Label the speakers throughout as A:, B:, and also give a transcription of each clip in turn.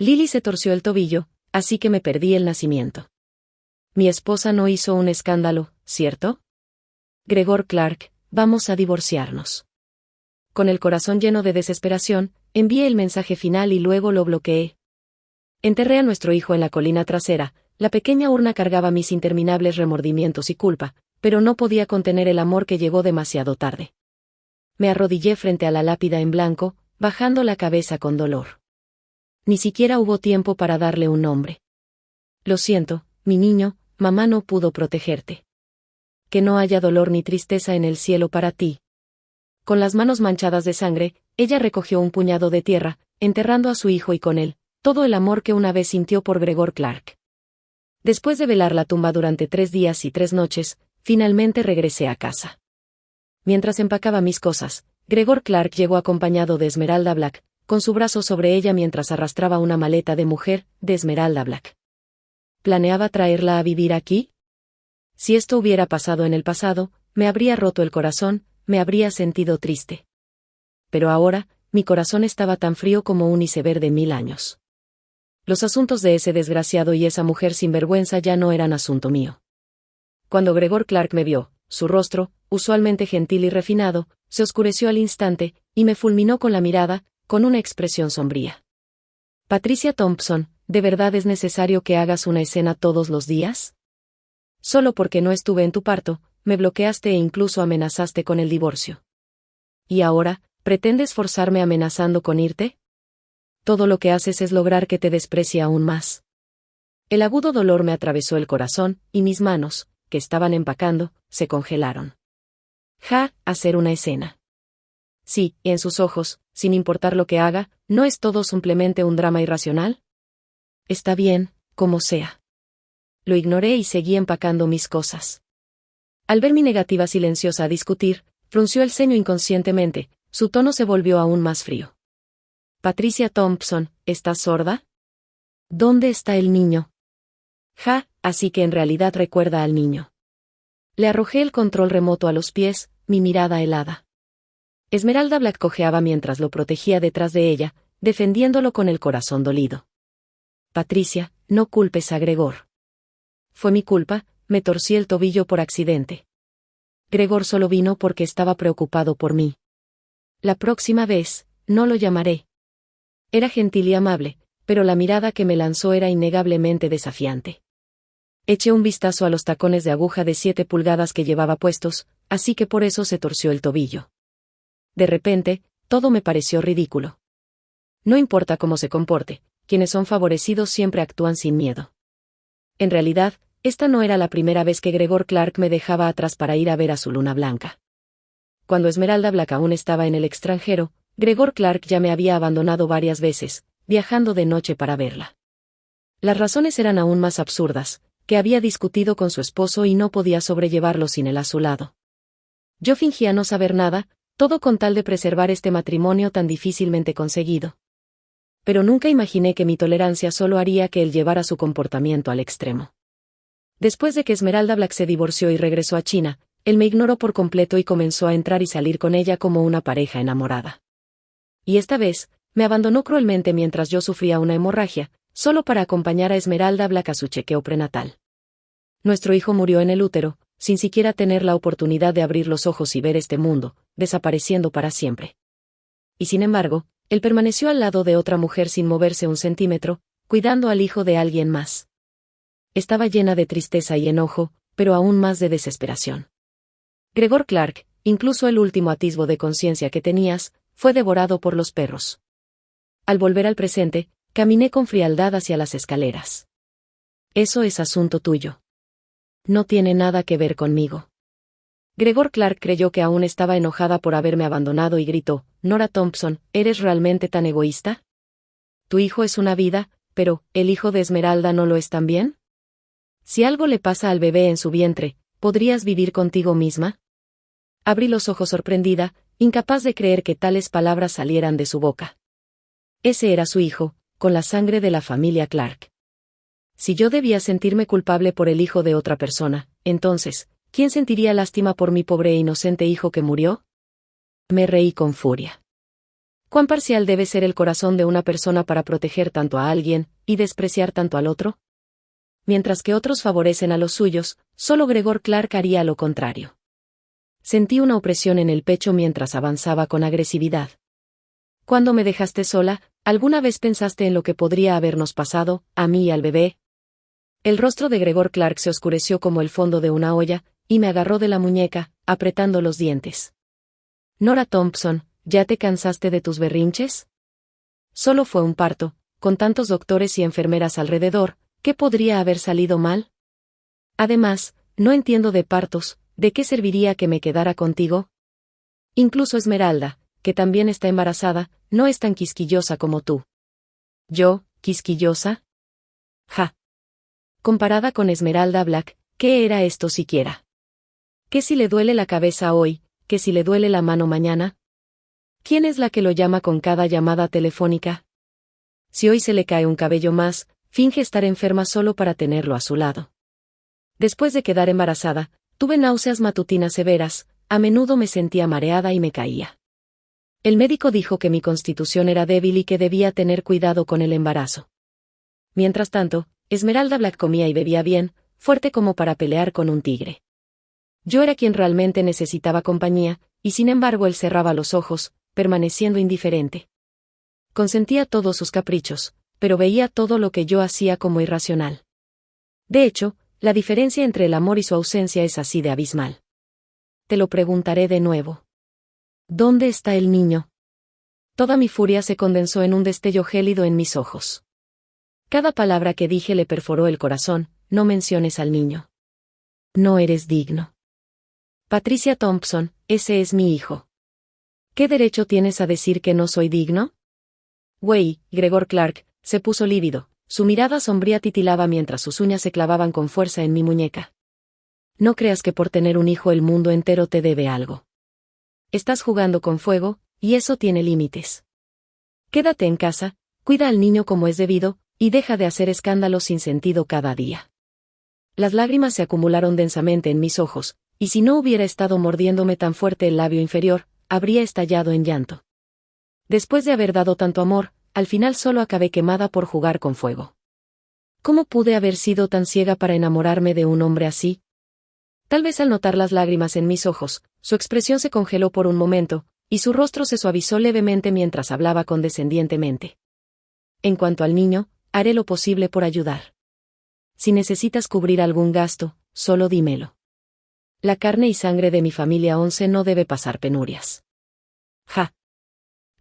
A: Lily se torció el tobillo, así que me perdí el nacimiento. Mi esposa no hizo un escándalo, ¿cierto? Gregor Clark, vamos a divorciarnos. Con el corazón lleno de desesperación, envié el mensaje final y luego lo bloqueé. Enterré a nuestro hijo en la colina trasera, la pequeña urna cargaba mis interminables remordimientos y culpa, pero no podía contener el amor que llegó demasiado tarde. Me arrodillé frente a la lápida en blanco, bajando la cabeza con dolor. Ni siquiera hubo tiempo para darle un nombre. Lo siento, mi niño, mamá no pudo protegerte. Que no haya dolor ni tristeza en el cielo para ti. Con las manos manchadas de sangre, ella recogió un puñado de tierra, enterrando a su hijo y con él, todo el amor que una vez sintió por Gregor Clark. Después de velar la tumba durante 3 días y 3 noches, finalmente regresé a casa. Mientras empacaba mis cosas, Gregor Clark llegó acompañado de Esmeralda Black, con su brazo sobre ella mientras arrastraba una maleta de mujer, de Esmeralda Black. ¿Planeaba traerla a vivir aquí? Si esto hubiera pasado en el pasado, me habría roto el corazón, me habría sentido triste. Pero ahora, mi corazón estaba tan frío como un iceberg de 1000 años. Los asuntos de ese desgraciado y esa mujer sinvergüenza ya no eran asunto mío. Cuando Gregor Clark me vio, su rostro, usualmente gentil y refinado, se oscureció al instante, y me fulminó con la mirada, con una expresión sombría. Patricia Thompson, ¿de verdad es necesario que hagas una escena todos los días? Solo porque no estuve en tu parto, me bloqueaste e incluso amenazaste con el divorcio. ¿Y ahora, pretendes forzarme amenazando con irte? Todo lo que haces es lograr que te desprecie aún más. El agudo dolor me atravesó el corazón, y mis manos, que estaban empacando, se congelaron. Hacer una escena. Sí, y en sus ojos, sin importar lo que haga, ¿no es todo simplemente un drama irracional? Está bien, como sea. Lo ignoré y seguí empacando mis cosas. Al ver mi negativa silenciosa a discutir, frunció el ceño inconscientemente, su tono se volvió aún más frío. Patricia Thompson, ¿estás sorda? ¿Dónde está el niño? Así que en realidad recuerda al niño. Le arrojé el control remoto a los pies, mi mirada helada. Esmeralda Black cojeaba mientras lo protegía detrás de ella, defendiéndolo con el corazón dolido. Patricia, no culpes a Gregor. Fue mi culpa, me torcí el tobillo por accidente. Gregor solo vino porque estaba preocupado por mí. La próxima vez, no lo llamaré. Era gentil y amable, pero la mirada que me lanzó era innegablemente desafiante. Eché un vistazo a los tacones de aguja de 7 pulgadas que llevaba puestos, así que por eso se torció el tobillo. De repente, todo me pareció ridículo. No importa cómo se comporte, quienes son favorecidos siempre actúan sin miedo. En realidad, esta no era la primera vez que Gregor Clark me dejaba atrás para ir a ver a su luna blanca. Cuando Esmeralda Black aún estaba en el extranjero, Gregor Clark ya me había abandonado varias veces, viajando de noche para verla. Las razones eran aún más absurdas, que había discutido con su esposo y no podía sobrellevarlo sin él a su lado. Yo fingía no saber nada, todo con tal de preservar este matrimonio tan difícilmente conseguido. Pero nunca imaginé que mi tolerancia solo haría que él llevara su comportamiento al extremo. Después de que Esmeralda Black se divorció y regresó a China, él me ignoró por completo y comenzó a entrar y salir con ella como una pareja enamorada. Y esta vez, me abandonó cruelmente mientras yo sufría una hemorragia, solo para acompañar a Esmeralda Black a su chequeo prenatal. Nuestro hijo murió en el útero, sin siquiera tener la oportunidad de abrir los ojos y ver este mundo, desapareciendo para siempre. Y sin embargo, él permaneció al lado de otra mujer sin moverse un centímetro, cuidando al hijo de alguien más. Estaba llena de tristeza y enojo, pero aún más de desesperación. Gregor Clark, incluso el último atisbo de conciencia que tenías, fue devorado por los perros. Al volver al presente, caminé con frialdad hacia las escaleras. Eso es asunto tuyo. No tiene nada que ver conmigo. Gregor Clark creyó que aún estaba enojada por haberme abandonado y gritó, Nora Thompson, ¿eres realmente tan egoísta? Tu hijo es una vida, pero, ¿el hijo de Esmeralda no lo es también? Si algo le pasa al bebé en su vientre, ¿podrías vivir contigo misma? Abrí los ojos sorprendida, incapaz de creer que tales palabras salieran de su boca. Ese era su hijo, con la sangre de la familia Clark. Si yo debía sentirme culpable por el hijo de otra persona, entonces, ¿quién sentiría lástima por mi pobre e inocente hijo que murió? Me reí con furia. ¿Cuán parcial debe ser el corazón de una persona para proteger tanto a alguien, y despreciar tanto al otro? Mientras que otros favorecen a los suyos, solo Gregor Clark haría lo contrario. Sentí una opresión en el pecho mientras avanzaba con agresividad. Cuando me dejaste sola, ¿alguna vez pensaste en lo que podría habernos pasado, a mí y al bebé? El rostro de Gregor Clark se oscureció como el fondo de una olla, y me agarró de la muñeca, apretando los dientes. Nora Thompson, ¿ya te cansaste de tus berrinches? Solo fue un parto, con tantos doctores y enfermeras alrededor, ¿qué podría haber salido mal? Además, no entiendo de partos, ¿de qué serviría que me quedara contigo? Incluso Esmeralda, que también está embarazada, no es tan quisquillosa como tú. ¿Yo, quisquillosa? Ja. Comparada con Esmeralda Black, ¿qué era esto siquiera? ¿Qué si le duele la cabeza hoy, qué si le duele la mano mañana? ¿Quién es la que lo llama con cada llamada telefónica? Si hoy se le cae un cabello más, finge estar enferma solo para tenerlo a su lado. Después de quedar embarazada, tuve náuseas matutinas severas, a menudo me sentía mareada y me caía. El médico dijo que mi constitución era débil y que debía tener cuidado con el embarazo. Mientras tanto, Esmeralda Black comía y bebía bien, fuerte como para pelear con un tigre. Yo era quien realmente necesitaba compañía, y sin embargo él cerraba los ojos, permaneciendo indiferente. Consentía todos sus caprichos, pero veía todo lo que yo hacía como irracional. De hecho, la diferencia entre el amor y su ausencia es así de abismal. Te lo preguntaré de nuevo. ¿Dónde está el niño? Toda mi furia se condensó en un destello gélido en mis ojos. Cada palabra que dije le perforó el corazón, no menciones al niño. No eres digno. Patricia Thompson, ese es mi hijo. ¿Qué derecho tienes a decir que no soy digno? Gregor Clark, se puso lívido, su mirada sombría titilaba mientras sus uñas se clavaban con fuerza en mi muñeca. No creas que por tener un hijo el mundo entero te debe algo. Estás jugando con fuego, y eso tiene límites. Quédate en casa, cuida al niño como es debido, y deja de hacer escándalos sin sentido cada día. Las lágrimas se acumularon densamente en mis ojos, y si no hubiera estado mordiéndome tan fuerte el labio inferior, habría estallado en llanto. Después de haber dado tanto amor, al final solo acabé quemada por jugar con fuego. ¿Cómo pude haber sido tan ciega para enamorarme de un hombre así? Tal vez al notar las lágrimas en mis ojos, su expresión se congeló por un momento, y su rostro se suavizó levemente mientras hablaba condescendientemente. En cuanto al niño, haré lo posible por ayudar. Si necesitas cubrir algún gasto, solo dímelo. La carne y sangre de mi familia 11 no debe pasar penurias. Ja.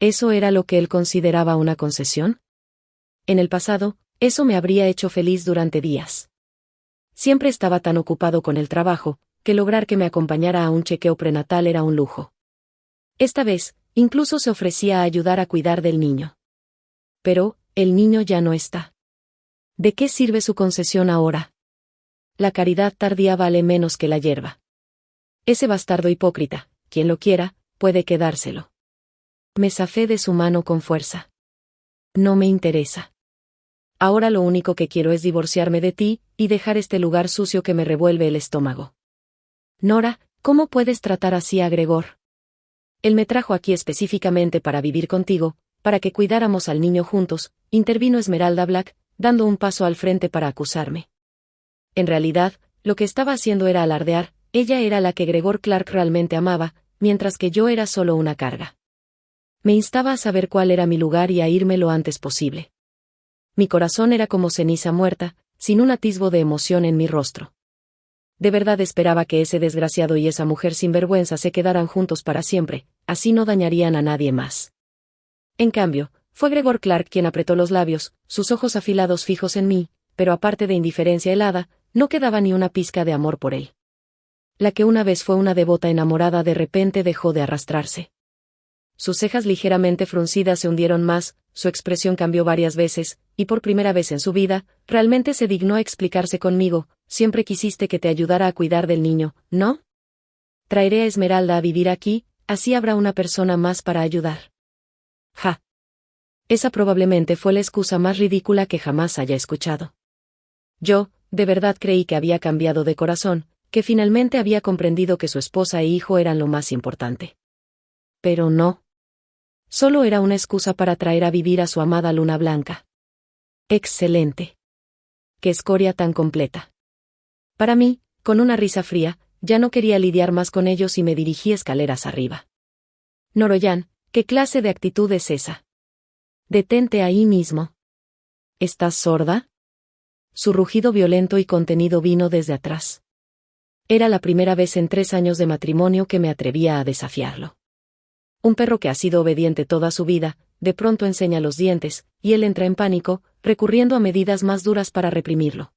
A: ¿Eso era lo que él consideraba una concesión? En el pasado, eso me habría hecho feliz durante días. Siempre estaba tan ocupado con el trabajo, que lograr que me acompañara a un chequeo prenatal era un lujo. Esta vez, incluso se ofrecía a ayudar a cuidar del niño. Pero, el niño ya no está. ¿De qué sirve su concesión ahora? La caridad tardía vale menos que la hierba. Ese bastardo hipócrita, quien lo quiera, puede quedárselo. Me zafé de su mano con fuerza. No me interesa. Ahora lo único que quiero es divorciarme de ti, y dejar este lugar sucio que me revuelve el estómago. Nora, ¿cómo puedes tratar así a Gregor? Él me trajo aquí específicamente para vivir contigo, para que cuidáramos al niño juntos, intervino Esmeralda Black, dando un paso al frente para acusarme. En realidad, lo que estaba haciendo era alardear, ella era la que Gregor Clark realmente amaba, mientras que yo era solo una carga. Me instaba a saber cuál era mi lugar y a irme lo antes posible. Mi corazón era como ceniza muerta, sin un atisbo de emoción en mi rostro. De verdad esperaba que ese desgraciado y esa mujer sinvergüenza se quedaran juntos para siempre, así no dañarían a nadie más. En cambio, fue Gregor Clark quien apretó los labios, sus ojos afilados fijos en mí, pero aparte de indiferencia helada, no quedaba ni una pizca de amor por él. La que una vez fue una devota enamorada de repente dejó de arrastrarse. Sus cejas ligeramente fruncidas se hundieron más, su expresión cambió varias veces, y por primera vez en su vida, realmente se dignó a explicarse conmigo. Siempre quisiste que te ayudara a cuidar del niño, ¿no? Traeré a Esmeralda a vivir aquí, así habrá una persona más para ayudar. Ja. Esa probablemente fue la excusa más ridícula que jamás haya escuchado. Yo, de verdad creí que había cambiado de corazón, que finalmente había comprendido que su esposa e hijo eran lo más importante. Pero no. Solo era una excusa para traer a vivir a su amada luna blanca. Excelente. Qué escoria tan completa. Para mí, con una risa fría, ya no quería lidiar más con ellos y me dirigí escaleras arriba. Noroyan, ¿qué clase de actitud es esa? Detente ahí mismo. ¿Estás sorda? Su rugido violento y contenido vino desde atrás. Era la primera vez en 3 años de matrimonio que me atrevía a desafiarlo. Un perro que ha sido obediente toda su vida, de pronto enseña los dientes, y él entra en pánico, recurriendo a medidas más duras para reprimirlo.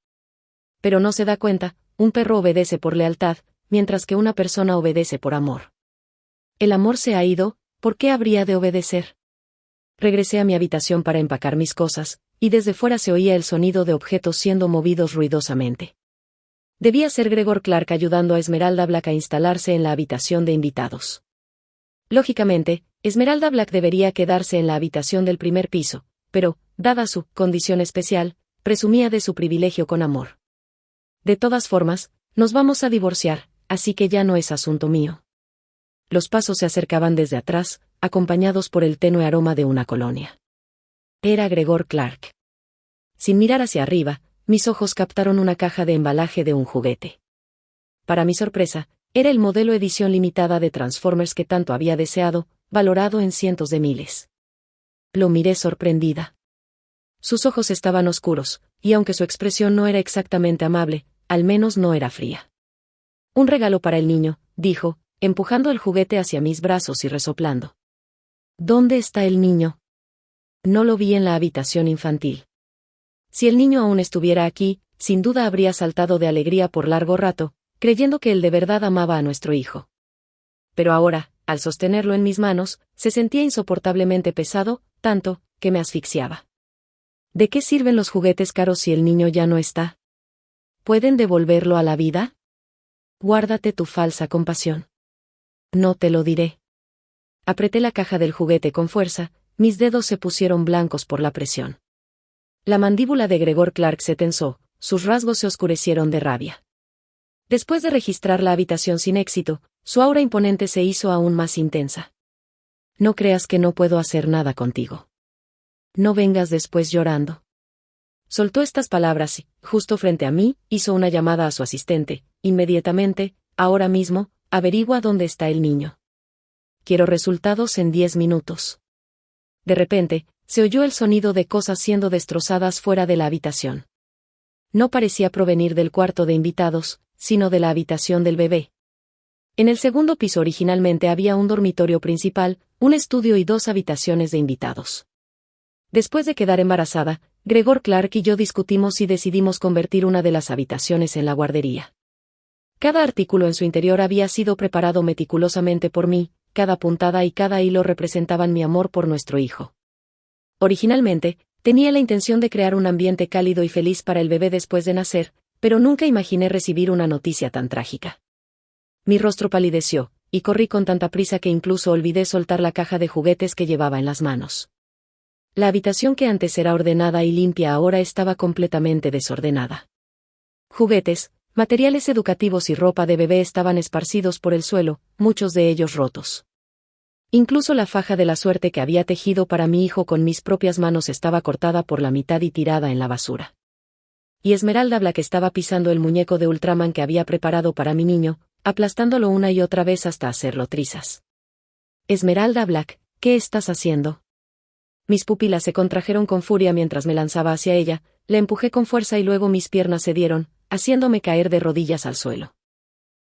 A: Pero no se da cuenta, un perro obedece por lealtad, mientras que una persona obedece por amor. El amor se ha ido, ¿por qué habría de obedecer? Regresé a mi habitación para empacar mis cosas, y desde fuera se oía el sonido de objetos siendo movidos ruidosamente. Debía ser Gregor Clark ayudando a Esmeralda Black a instalarse en la habitación de invitados. Lógicamente, Esmeralda Black debería quedarse en la habitación del primer piso, pero, dada su condición especial, presumía de su privilegio con amor. De todas formas, nos vamos a divorciar, así que ya no es asunto mío. Los pasos se acercaban desde atrás, acompañados por el tenue aroma de una colonia. Era Gregor Clark. Sin mirar hacia arriba, mis ojos captaron una caja de embalaje de un juguete. Para mi sorpresa, era el modelo edición limitada de Transformers que tanto había deseado, valorado en cientos de miles. Lo miré sorprendida. Sus ojos estaban oscuros, y aunque su expresión no era exactamente amable, al menos no era fría. Un regalo para el niño, dijo, empujando el juguete hacia mis brazos y resoplando. ¿Dónde está el niño? No lo vi en la habitación infantil. Si el niño aún estuviera aquí, sin duda habría saltado de alegría por largo rato, creyendo que él de verdad amaba a nuestro hijo. Pero ahora, al sostenerlo en mis manos, se sentía insoportablemente pesado, tanto, que me asfixiaba. ¿De qué sirven los juguetes caros si el niño ya no está? ¿Pueden devolverlo a la vida? Guárdate tu falsa compasión. No te lo diré. Apreté la caja del juguete con fuerza, mis dedos se pusieron blancos por la presión. La mandíbula de Gregor Clark se tensó, sus rasgos se oscurecieron de rabia. Después de registrar la habitación sin éxito, su aura imponente se hizo aún más intensa. No creas que no puedo hacer nada contigo. No vengas después llorando. Soltó estas palabras y, justo frente a mí, hizo una llamada a su asistente. Inmediatamente, ahora mismo, averigua dónde está el niño. Quiero resultados en 10 minutos. De repente, se oyó el sonido de cosas siendo destrozadas fuera de la habitación. No parecía provenir del cuarto de invitados, sino de la habitación del bebé. En el segundo piso originalmente había un dormitorio principal, un estudio y 2 habitaciones de invitados. Después de quedar embarazada, Gregor Clark y yo discutimos y decidimos convertir una de las habitaciones en la guardería. Cada artículo en su interior había sido preparado meticulosamente por mí, cada puntada y cada hilo representaban mi amor por nuestro hijo. Originalmente, tenía la intención de crear un ambiente cálido y feliz para el bebé después de nacer, pero nunca imaginé recibir una noticia tan trágica. Mi rostro palideció, y corrí con tanta prisa que incluso olvidé soltar la caja de juguetes que llevaba en las manos. La habitación que antes era ordenada y limpia ahora estaba completamente desordenada. Juguetes, materiales educativos y ropa de bebé estaban esparcidos por el suelo, muchos de ellos rotos. Incluso la faja de la suerte que había tejido para mi hijo con mis propias manos estaba cortada por la mitad y tirada en la basura. Y Esmeralda Black estaba pisando el muñeco de Ultraman que había preparado para mi niño, aplastándolo una y otra vez hasta hacerlo trizas. Esmeralda Black, ¿qué estás haciendo? Mis pupilas se contrajeron con furia mientras me lanzaba hacia ella, la empujé con fuerza y luego mis piernas cedieron, haciéndome caer de rodillas al suelo.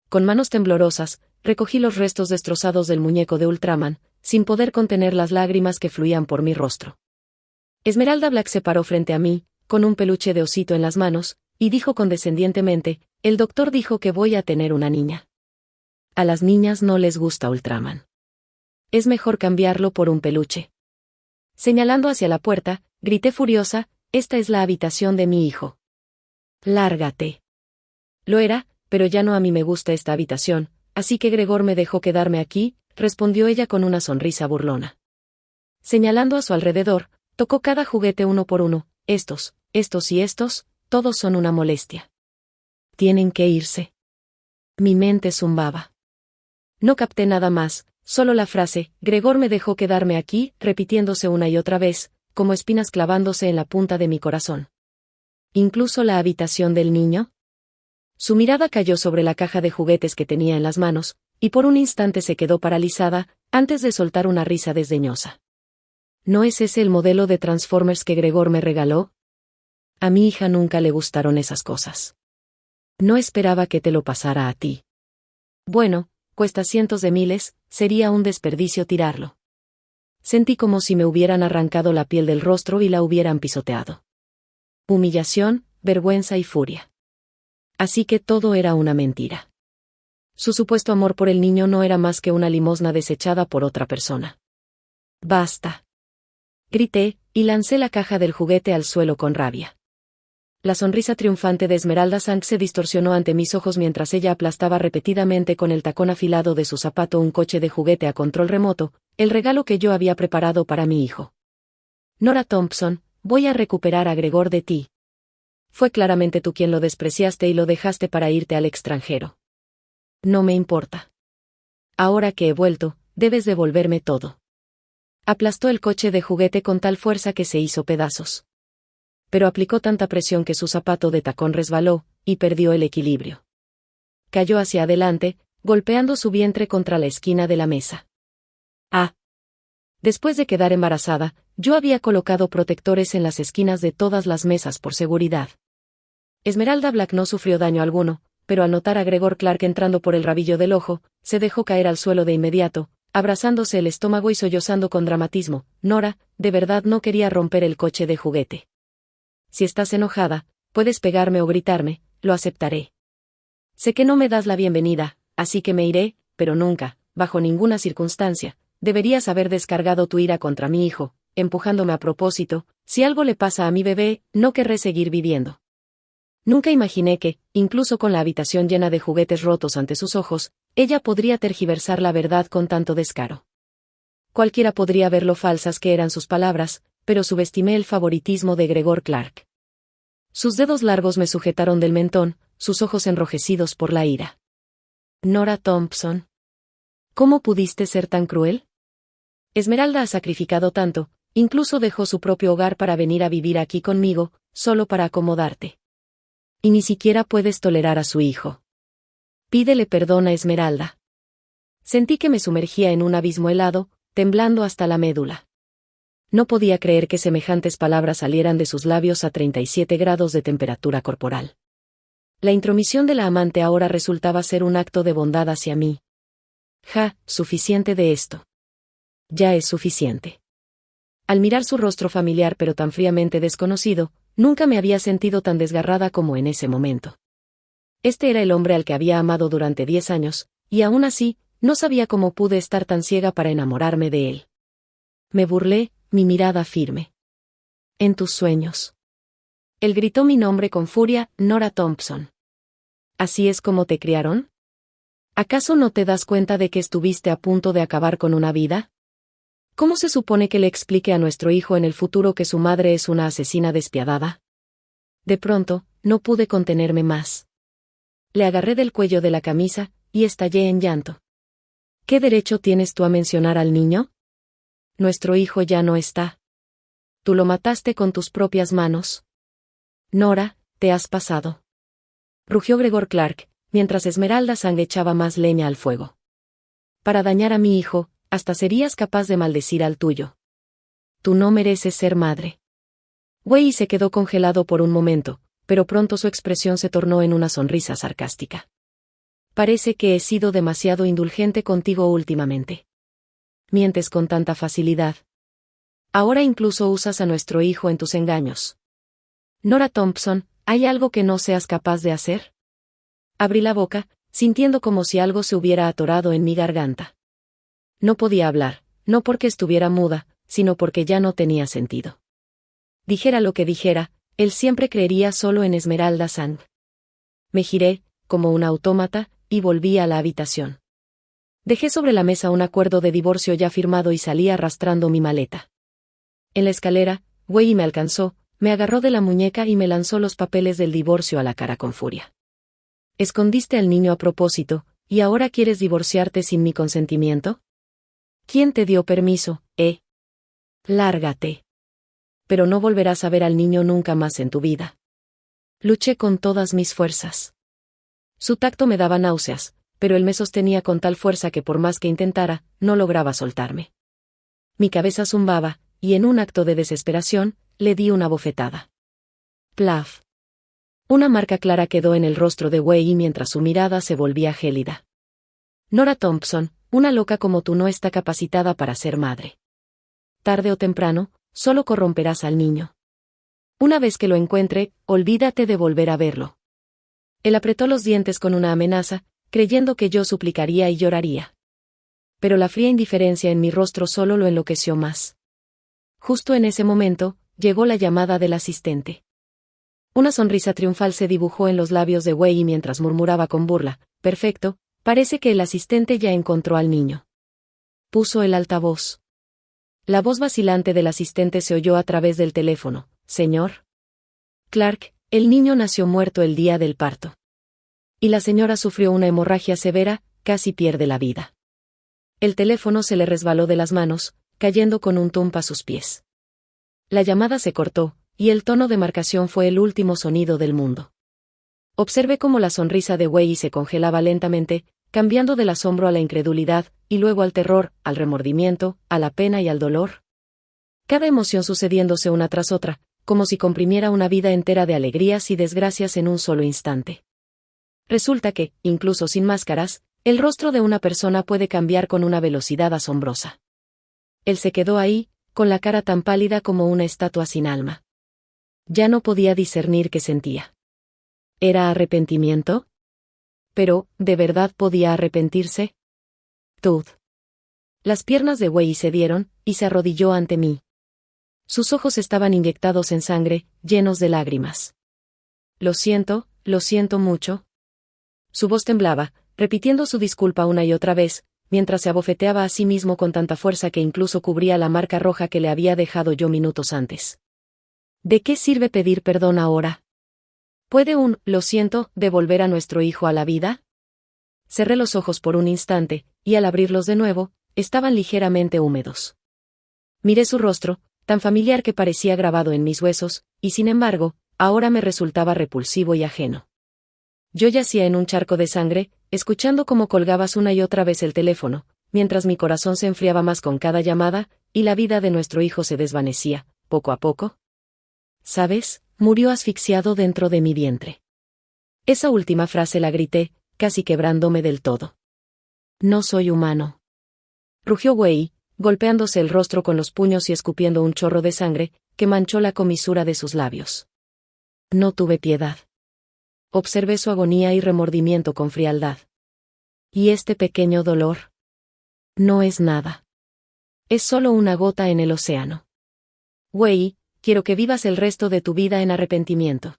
A: Con manos temblorosas, recogí los restos destrozados del muñeco de Ultraman, sin poder contener las lágrimas que fluían por mi rostro. Esmeralda Black se paró frente a mí, con un peluche de osito en las manos, y dijo condescendientemente, el doctor dijo que voy a tener una niña. A las niñas no les gusta Ultraman. Es mejor cambiarlo por un peluche. Señalando hacia la puerta, grité furiosa, esta es la habitación de mi hijo. Lárgate. Lo era, pero ya no a mí me gusta esta habitación, así que Gregor me dejó quedarme aquí, respondió ella con una sonrisa burlona. Señalando a su alrededor, tocó cada juguete uno por uno, estos y estos, todos son una molestia. Tienen que irse. Mi mente zumbaba. No capté nada más, Solo la frase, Gregor me dejó quedarme aquí, repitiéndose una y otra vez, como espinas clavándose en la punta de mi corazón. ¿Incluso la habitación del niño? Su mirada cayó sobre la caja de juguetes que tenía en las manos, y por un instante se quedó paralizada, antes de soltar una risa desdeñosa. ¿No es ese el modelo de Transformers que Gregor me regaló? A mi hija nunca le gustaron esas cosas. No esperaba que te lo pasara a ti. Bueno, cuesta cientos de miles, sería un desperdicio tirarlo. Sentí como si me hubieran arrancado la piel del rostro y la hubieran pisoteado. Humillación, vergüenza y furia. Así que todo era una mentira. Su supuesto amor por el niño no era más que una limosna desechada por otra persona. ¡Basta! Grité, y lancé la caja del juguete al suelo con rabia. La sonrisa triunfante de Esmeralda Sang se distorsionó ante mis ojos mientras ella aplastaba repetidamente con el tacón afilado de su zapato un coche de juguete a control remoto, el regalo que yo había preparado para mi hijo. Nora Thompson, voy a recuperar a Gregor de ti. Fue claramente tú quien lo despreciaste y lo dejaste para irte al extranjero. No me importa. Ahora que he vuelto, debes devolverme todo. Aplastó el coche de juguete con tal fuerza que se hizo pedazos. Pero aplicó tanta presión que su zapato de tacón resbaló, y perdió el equilibrio. Cayó hacia adelante, golpeando su vientre contra la esquina de la mesa. Ah. Después de quedar embarazada, yo había colocado protectores en las esquinas de todas las mesas por seguridad. Esmeralda Black no sufrió daño alguno, pero al notar a Gregor Clark entrando por el rabillo del ojo, se dejó caer al suelo de inmediato, abrazándose el estómago y sollozando con dramatismo. Nora, de verdad no quería romper el coche de juguete. Si estás enojada, puedes pegarme o gritarme, lo aceptaré. Sé que no me das la bienvenida, así que me iré, pero nunca, bajo ninguna circunstancia, deberías haber descargado tu ira contra mi hijo, empujándome a propósito. Si algo le pasa a mi bebé, no querré seguir viviendo. Nunca imaginé que, incluso con la habitación llena de juguetes rotos ante sus ojos, ella podría tergiversar la verdad con tanto descaro. Cualquiera podría ver lo falsas que eran sus palabras, pero subestimé el favoritismo de Gregor Clark. Sus dedos largos me sujetaron del mentón, sus ojos enrojecidos por la ira. Nora Thompson. ¿Cómo pudiste ser tan cruel? Esmeralda ha sacrificado tanto, incluso dejó su propio hogar para venir a vivir aquí conmigo, solo para acomodarte. Y ni siquiera puedes tolerar a su hijo. Pídele perdón a Esmeralda. Sentí que me sumergía en un abismo helado, temblando hasta la médula. No podía creer que semejantes palabras salieran de sus labios a 37 grados de temperatura corporal. La intromisión de la amante ahora resultaba ser un acto de bondad hacia mí. Suficiente de esto. Ya es suficiente. Al mirar su rostro familiar pero tan fríamente desconocido, nunca me había sentido tan desgarrada como en ese momento. Este era el hombre al que había amado durante 10 años, y aún así, no sabía cómo pude estar tan ciega para enamorarme de él. Me burlé, mi mirada firme. En tus sueños. Él gritó mi nombre con furia, Nora Thompson. ¿Así es como te criaron? ¿Acaso no te das cuenta de que estuviste a punto de acabar con una vida? ¿Cómo se supone que le explique a nuestro hijo en el futuro que su madre es una asesina despiadada? De pronto, no pude contenerme más. Le agarré del cuello de la camisa, y estallé en llanto. ¿Qué derecho tienes tú a mencionar al niño? Nuestro hijo ya no está. Tú lo mataste con tus propias manos. Nora, te has pasado. Rugió Gregor Clark, mientras Esmeralda Sang echaba más leña al fuego. Para dañar a mi hijo, hasta serías capaz de maldecir al tuyo. Tú no mereces ser madre. Wei se quedó congelado por un momento, pero pronto su expresión se tornó en una sonrisa sarcástica. Parece que he sido demasiado indulgente contigo últimamente. Mientes con tanta facilidad. Ahora incluso usas a nuestro hijo en tus engaños. Nora Thompson, ¿hay algo que no seas capaz de hacer? Abrí la boca, sintiendo como si algo se hubiera atorado en mi garganta. No podía hablar, no porque estuviera muda, sino porque ya no tenía sentido. Dijera lo que dijera, él siempre creería solo en Esmeralda Sang. Me giré, como un autómata, y volví a la habitación. Dejé sobre la mesa un acuerdo de divorcio ya firmado y salí arrastrando mi maleta. En la escalera, Wei me alcanzó, me agarró de la muñeca y me lanzó los papeles del divorcio a la cara con furia. Escondiste al niño a propósito, ¿y ahora quieres divorciarte sin mi consentimiento? ¿Quién te dio permiso, Lárgate. Pero no volverás a ver al niño nunca más en tu vida. Luché con todas mis fuerzas. Su tacto me daba náuseas, pero él me sostenía con tal fuerza que por más que intentara, no lograba soltarme. Mi cabeza zumbaba, y en un acto de desesperación, le di una bofetada. Plaf. Una marca clara quedó en el rostro de Wei mientras su mirada se volvía gélida. Nora Thompson, una loca como tú no está capacitada para ser madre. Tarde o temprano, solo corromperás al niño. Una vez que lo encuentre, olvídate de volver a verlo. Él apretó los dientes con una amenaza, creyendo que yo suplicaría y lloraría. Pero la fría indiferencia en mi rostro solo lo enloqueció más. Justo en ese momento, llegó la llamada del asistente. Una sonrisa triunfal se dibujó en los labios de Wei mientras murmuraba con burla: perfecto, parece que el asistente ya encontró al niño. Puso el altavoz. La voz vacilante del asistente se oyó a través del teléfono. Señor Clark, el niño nació muerto el día del parto. Y la señora sufrió una hemorragia severa, casi pierde la vida. El teléfono se le resbaló de las manos, cayendo con un tumpa a sus pies. La llamada se cortó, y el tono de marcación fue el último sonido del mundo. Observé cómo la sonrisa de Wei se congelaba lentamente, cambiando del asombro a la incredulidad, y luego al terror, al remordimiento, a la pena y al dolor. Cada emoción sucediéndose una tras otra, como si comprimiera una vida entera de alegrías y desgracias en un solo instante. Resulta que, incluso sin máscaras, el rostro de una persona puede cambiar con una velocidad asombrosa. Él se quedó ahí, con la cara tan pálida como una estatua sin alma. Ya no podía discernir qué sentía. ¿Era arrepentimiento? Pero, ¿de verdad podía arrepentirse? Tud. Las piernas de Wei cedieron, y se arrodilló ante mí. Sus ojos estaban inyectados en sangre, llenos de lágrimas. Lo siento mucho. Su voz temblaba, repitiendo su disculpa una y otra vez, mientras se abofeteaba a sí mismo con tanta fuerza que incluso cubría la marca roja que le había dejado yo minutos antes. ¿De qué sirve pedir perdón ahora? ¿Puede lo siento, devolver a nuestro hijo a la vida? Cerré los ojos por un instante, y al abrirlos de nuevo, estaban ligeramente húmedos. Miré su rostro, tan familiar que parecía grabado en mis huesos, y sin embargo, ahora me resultaba repulsivo y ajeno. Yo yacía en un charco de sangre, escuchando cómo colgabas una y otra vez el teléfono, mientras mi corazón se enfriaba más con cada llamada, y la vida de nuestro hijo se desvanecía, poco a poco. ¿Sabes? Murió asfixiado dentro de mi vientre. Esa última frase la grité, casi quebrándome del todo. No soy humano. Rugió Wei, golpeándose el rostro con los puños y escupiendo un chorro de sangre, que manchó la comisura de sus labios. No tuve piedad. Observé su agonía y remordimiento con frialdad. ¿Y este pequeño dolor? No es nada. Es solo una gota en el océano. Wei, quiero que vivas el resto de tu vida en arrepentimiento.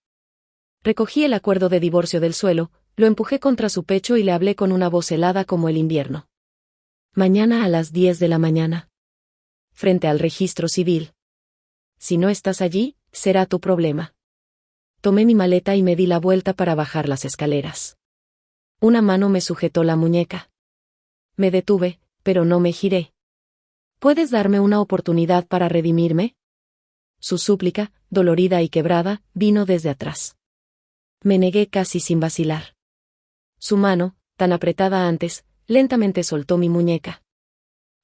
A: Recogí el acuerdo de divorcio del suelo, lo empujé contra su pecho y le hablé con una voz helada como el invierno. Mañana a las 10 de la mañana. Frente al registro civil. Si no estás allí, será tu problema. Tomé mi maleta y me di la vuelta para bajar las escaleras. Una mano me sujetó la muñeca. Me detuve, pero no me giré. ¿Puedes darme una oportunidad para redimirme? Su súplica, dolorida y quebrada, vino desde atrás. Me negué casi sin vacilar. Su mano, tan apretada antes, lentamente soltó mi muñeca.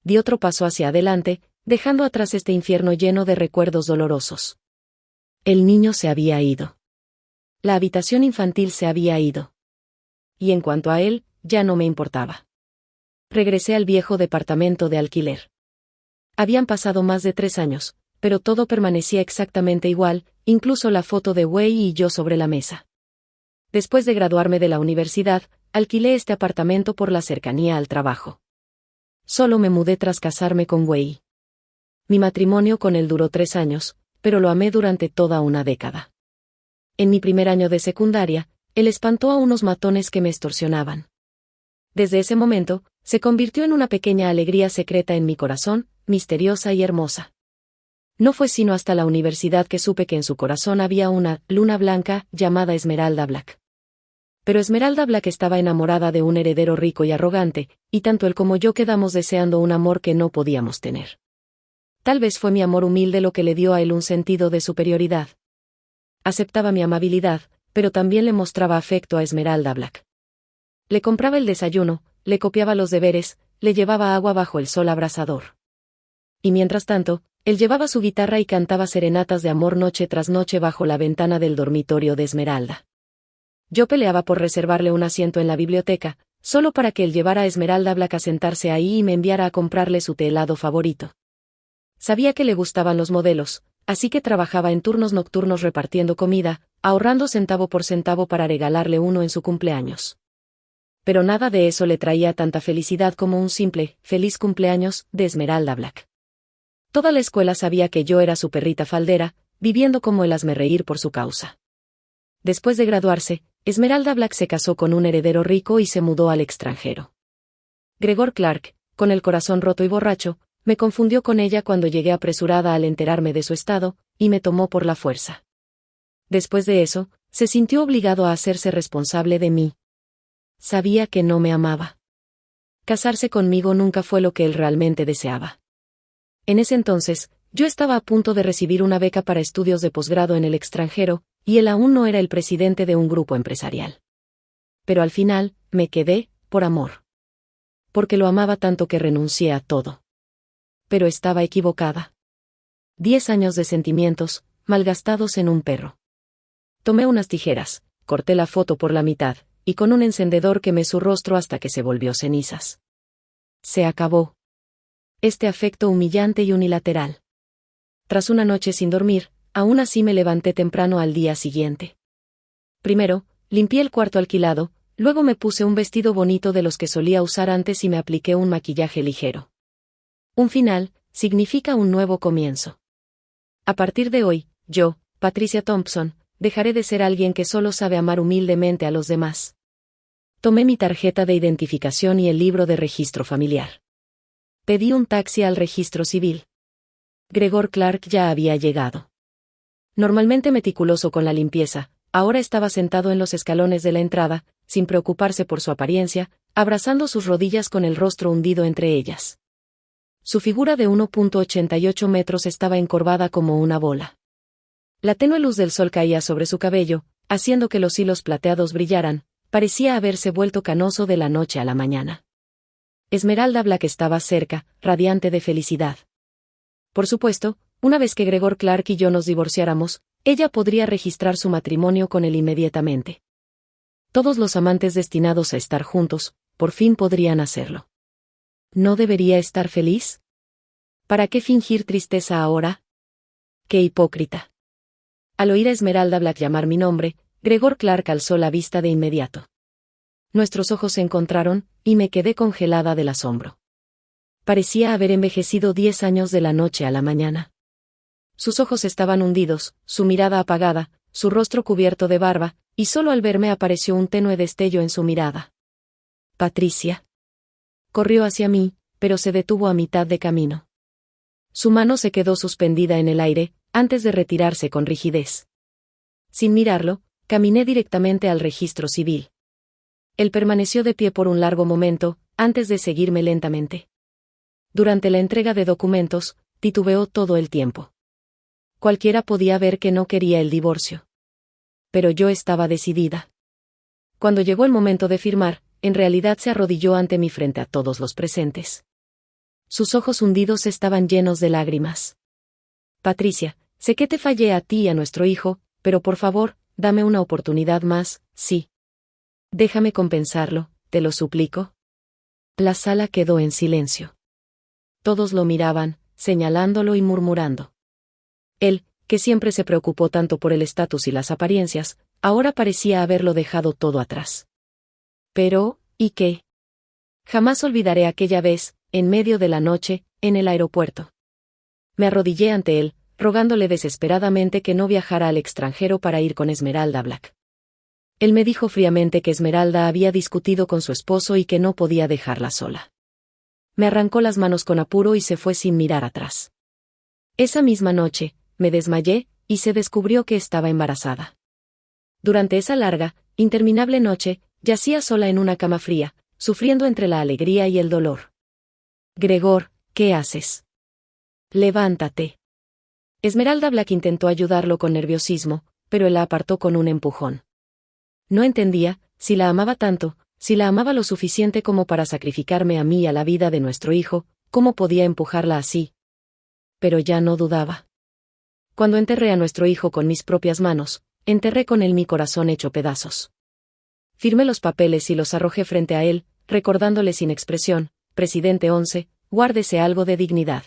A: Di otro paso hacia adelante, dejando atrás este infierno lleno de recuerdos dolorosos. El niño se había ido. La habitación infantil se había ido. Y en cuanto a él, ya no me importaba. Regresé al viejo departamento de alquiler. Habían pasado más de 3 años, pero todo permanecía exactamente igual, incluso la foto de Wei y yo sobre la mesa. Después de graduarme de la universidad, alquilé este apartamento por la cercanía al trabajo. Solo me mudé tras casarme con Wei. Mi matrimonio con él duró 3 años, pero lo amé durante toda una década. En mi primer año de secundaria, él espantó a unos matones que me extorsionaban. Desde ese momento, se convirtió en una pequeña alegría secreta en mi corazón, misteriosa y hermosa. No fue sino hasta la universidad que supe que en su corazón había una luna blanca, llamada Esmeralda Black. Pero Esmeralda Black estaba enamorada de un heredero rico y arrogante, y tanto él como yo quedamos deseando un amor que no podíamos tener. Tal vez fue mi amor humilde lo que le dio a él un sentido de superioridad. Aceptaba mi amabilidad, pero también le mostraba afecto a Esmeralda Black. Le compraba el desayuno, le copiaba los deberes, le llevaba agua bajo el sol abrasador. Y mientras tanto, él llevaba su guitarra y cantaba serenatas de amor noche tras noche bajo la ventana del dormitorio de Esmeralda. Yo peleaba por reservarle un asiento en la biblioteca, solo para que él llevara a Esmeralda Black a sentarse ahí y me enviara a comprarle su té helado favorito. Sabía que le gustaban los modelos, así que trabajaba en turnos nocturnos repartiendo comida, ahorrando centavo por centavo para regalarle uno en su cumpleaños. Pero nada de eso le traía tanta felicidad como un simple, feliz cumpleaños, de Esmeralda Black. Toda la escuela sabía que yo era su perrita faldera, viviendo como el hazmerreír por su causa. Después de graduarse, Esmeralda Black se casó con un heredero rico y se mudó al extranjero. Gregor Clark, con el corazón roto y borracho, me confundió con ella cuando llegué apresurada al enterarme de su estado, y me tomó por la fuerza. Después de eso, se sintió obligado a hacerse responsable de mí. Sabía que no me amaba. Casarse conmigo nunca fue lo que él realmente deseaba. En ese entonces, yo estaba a punto de recibir una beca para estudios de posgrado en el extranjero, y él aún no era el presidente de un grupo empresarial. Pero al final, me quedé, por amor. Porque lo amaba tanto que renuncié a todo. Pero estaba equivocada. 10 años de sentimientos, malgastados en un perro. Tomé unas tijeras, corté la foto por la mitad, y con un encendedor quemé su rostro hasta que se volvió cenizas. Se acabó. Este afecto humillante y unilateral. Tras una noche sin dormir, aún así me levanté temprano al día siguiente. Primero, limpié el cuarto alquilado, luego me puse un vestido bonito de los que solía usar antes y me apliqué un maquillaje ligero. Un final, significa un nuevo comienzo. A partir de hoy, yo, Patricia Thompson, dejaré de ser alguien que solo sabe amar humildemente a los demás. Tomé mi tarjeta de identificación y el libro de registro familiar. Pedí un taxi al registro civil. Gregor Clark ya había llegado. Normalmente meticuloso con la limpieza, ahora estaba sentado en los escalones de la entrada, sin preocuparse por su apariencia, abrazando sus rodillas con el rostro hundido entre ellas. Su figura de 1,88 metros estaba encorvada como una bola. La tenue luz del sol caía sobre su cabello, haciendo que los hilos plateados brillaran, parecía haberse vuelto canoso de la noche a la mañana. Esmeralda Black estaba cerca, radiante de felicidad. Por supuesto, una vez que Gregor Clark y yo nos divorciáramos, ella podría registrar su matrimonio con él inmediatamente. Todos los amantes destinados a estar juntos, por fin podrían hacerlo. ¿No debería estar feliz? ¿Para qué fingir tristeza ahora? ¡Qué hipócrita! Al oír a Esmeralda Black llamar mi nombre, Gregor Clark alzó la vista de inmediato. Nuestros ojos se encontraron, y me quedé congelada del asombro. Parecía haber envejecido 10 años de la noche a la mañana. Sus ojos estaban hundidos, su mirada apagada, su rostro cubierto de barba, y solo al verme apareció un tenue destello en su mirada. Patricia. Corrió hacia mí, pero se detuvo a mitad de camino. Su mano se quedó suspendida en el aire, antes de retirarse con rigidez. Sin mirarlo, caminé directamente al registro civil. Él permaneció de pie por un largo momento, antes de seguirme lentamente. Durante la entrega de documentos, titubeó todo el tiempo. Cualquiera podía ver que no quería el divorcio. Pero yo estaba decidida. Cuando llegó el momento de firmar, en realidad se arrodilló ante mí frente a todos los presentes. Sus ojos hundidos estaban llenos de lágrimas. Patricia, sé que te fallé a ti y a nuestro hijo, pero por favor, dame una oportunidad más, sí. Déjame compensarlo, te lo suplico. La sala quedó en silencio. Todos lo miraban, señalándolo y murmurando. Él, que siempre se preocupó tanto por el estatus y las apariencias, ahora parecía haberlo dejado todo atrás. Pero, ¿y qué? Jamás olvidaré aquella vez, en medio de la noche, en el aeropuerto. Me arrodillé ante él, rogándole desesperadamente que no viajara al extranjero para ir con Esmeralda Black. Él me dijo fríamente que Esmeralda había discutido con su esposo y que no podía dejarla sola. Me arrancó las manos con apuro y se fue sin mirar atrás. Esa misma noche, me desmayé, y se descubrió que estaba embarazada. Durante esa larga, Interminable noche, yacía sola en una cama fría, sufriendo entre la alegría y el dolor. Gregor, ¿qué haces? Levántate. Esmeralda Black intentó ayudarlo con nerviosismo, pero él la apartó con un empujón. No entendía, si la amaba tanto, si la amaba lo suficiente como para sacrificarme a mí y a la vida de nuestro hijo, ¿cómo podía empujarla así? Pero ya no dudaba. Cuando enterré a nuestro hijo con mis propias manos, enterré con él mi corazón hecho pedazos. Firmé los papeles y los arrojé frente a él, recordándole sin expresión: Presidente 11, guárdese algo de dignidad.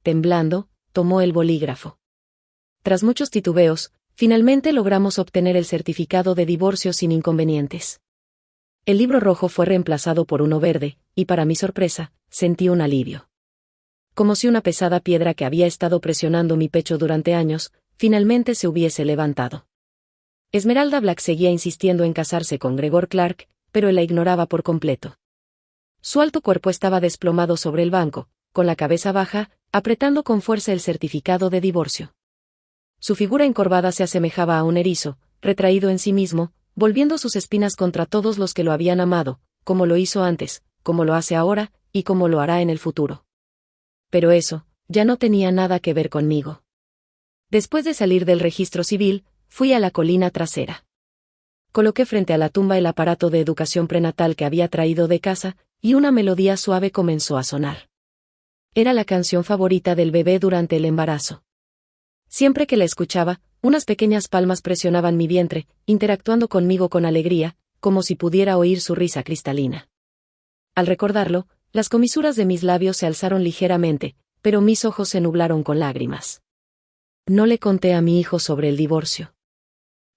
A: Temblando, tomó el bolígrafo. Tras muchos titubeos, finalmente logramos obtener el certificado de divorcio sin inconvenientes. El libro rojo fue reemplazado por uno verde, y para mi sorpresa, sentí un alivio. Como si una pesada piedra que había estado presionando mi pecho durante años, finalmente se hubiese levantado. Esmeralda Black seguía insistiendo en casarse con Gregor Clark, pero él la ignoraba por completo. Su alto cuerpo estaba desplomado sobre el banco, con la cabeza baja, apretando con fuerza el certificado de divorcio. Su figura encorvada se asemejaba a un erizo, retraído en sí mismo, volviendo sus espinas contra todos los que lo habían amado, como lo hizo antes, como lo hace ahora, y como lo hará en el futuro. Pero eso, ya no tenía nada que ver conmigo. Después de salir del registro civil, fui a la colina trasera. Coloqué frente a la tumba el aparato de educación prenatal que había traído de casa, y una melodía suave comenzó a sonar. Era la canción favorita del bebé durante el embarazo. Siempre que la escuchaba, unas pequeñas palmas presionaban mi vientre, interactuando conmigo con alegría, como si pudiera oír su risa cristalina. Al recordarlo, las comisuras de mis labios se alzaron ligeramente, pero mis ojos se nublaron con lágrimas. No le conté a mi hijo sobre el divorcio.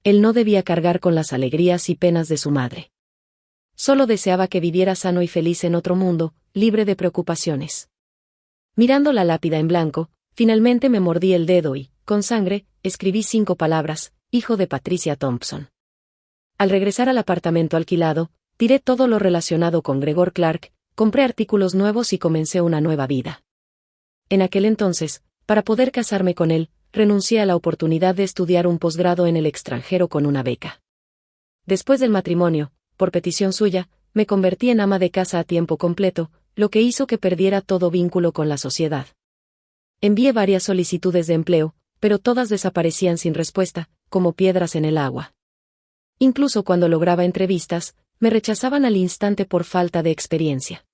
A: Él no debía cargar con las alegrías y penas de su madre. Solo deseaba que viviera sano y feliz en otro mundo, libre de preocupaciones. Mirando la lápida en blanco, finalmente me mordí el dedo y, con sangre, escribí 5 palabras: hijo de Patricia Thompson. Al regresar al apartamento alquilado, tiré todo lo relacionado con Gregor Clark, compré artículos nuevos y comencé una nueva vida. En aquel entonces, para poder casarme con él, renuncié a la oportunidad de estudiar un posgrado en el extranjero con una beca. Después del matrimonio, por petición suya, me convertí en ama de casa a tiempo completo, lo que hizo que perdiera todo vínculo con la sociedad. Envié varias solicitudes de empleo, pero todas desaparecían sin respuesta, como piedras en el agua. Incluso cuando lograba entrevistas, me rechazaban al instante por falta de experiencia.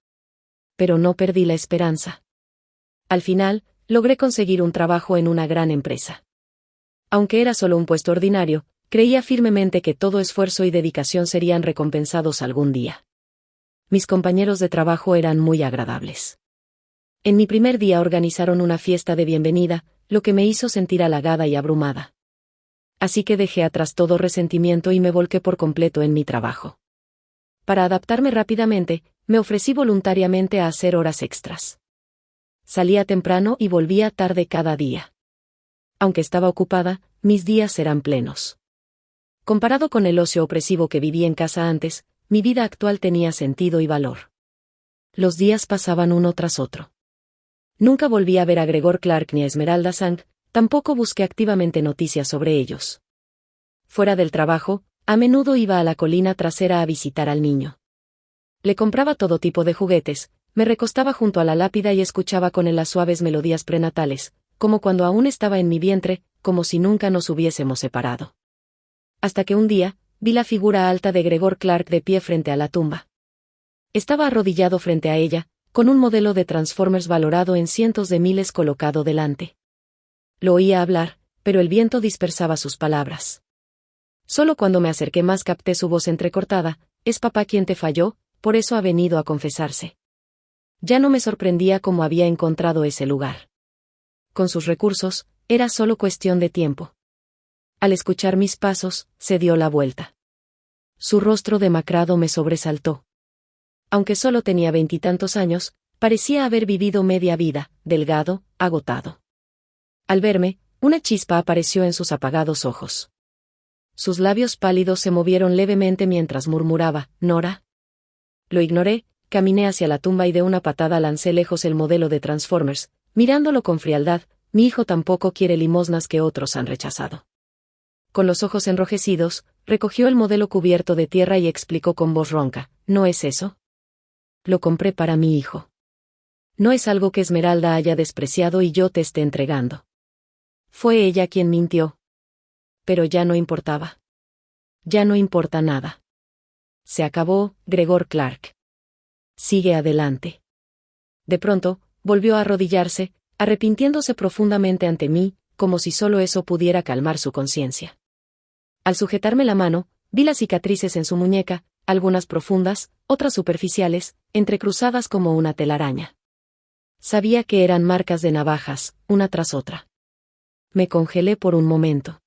A: Pero no perdí la esperanza. Al final, logré conseguir un trabajo en una gran empresa. Aunque era solo un puesto ordinario, creía firmemente que todo esfuerzo y dedicación serían recompensados algún día. Mis compañeros de trabajo eran muy agradables. En mi primer día organizaron una fiesta de bienvenida, lo que me hizo sentir halagada y abrumada. Así que dejé atrás todo resentimiento y me volqué por completo en mi trabajo. Para adaptarme rápidamente, me ofrecí voluntariamente a hacer horas extras. Salía temprano y volvía tarde cada día. Aunque estaba ocupada, mis días eran plenos. Comparado con el ocio opresivo que viví en casa antes, mi vida actual tenía sentido y valor. Los días pasaban uno tras otro. Nunca volví a ver a Gregor Clark ni a Esmeralda Sang, tampoco busqué activamente noticias sobre ellos. Fuera del trabajo, a menudo iba a la colina trasera a visitar al niño. Le compraba todo tipo de juguetes, me recostaba junto a la lápida y escuchaba con él las suaves melodías prenatales, como cuando aún estaba en mi vientre, como si nunca nos hubiésemos separado. Hasta que un día, vi la figura alta de Gregor Clark de pie frente a la tumba. Estaba arrodillado frente a ella, con un modelo de Transformers valorado en cientos de miles colocado delante. Lo oía hablar, pero el viento dispersaba sus palabras. Solo cuando me acerqué más capté su voz entrecortada: «Es papá quien te falló, por eso ha venido a confesarse». Ya no me sorprendía cómo había encontrado ese lugar. Con sus recursos, era solo cuestión de tiempo. Al escuchar mis pasos, se dio la vuelta. Su rostro demacrado me sobresaltó. Aunque solo tenía 20 y tantos años, parecía haber vivido media vida, delgado, agotado. Al verme, una chispa apareció en sus apagados ojos. Sus labios pálidos se movieron levemente mientras murmuraba: «Nora». Lo ignoré, caminé hacia la tumba y de una patada lancé lejos el modelo de Transformers, mirándolo con frialdad: «Mi hijo tampoco quiere limosnas que otros han rechazado». Con los ojos enrojecidos, recogió el modelo cubierto de tierra y explicó con voz ronca, ¿no es eso? Lo compré para mi hijo. No es algo que Esmeralda haya despreciado y yo te esté entregando. Fue ella quien mintió. Pero ya no importaba. Ya no importa nada. Se acabó, Gregor Clark. Sigue adelante. De pronto, volvió a arrodillarse, arrepintiéndose profundamente ante mí, como si solo eso pudiera calmar su conciencia. Al sujetarme la mano, vi las cicatrices en su muñeca, algunas profundas, otras superficiales, entrecruzadas como una telaraña. Sabía que eran marcas de navajas, una tras otra. Me congelé por un momento.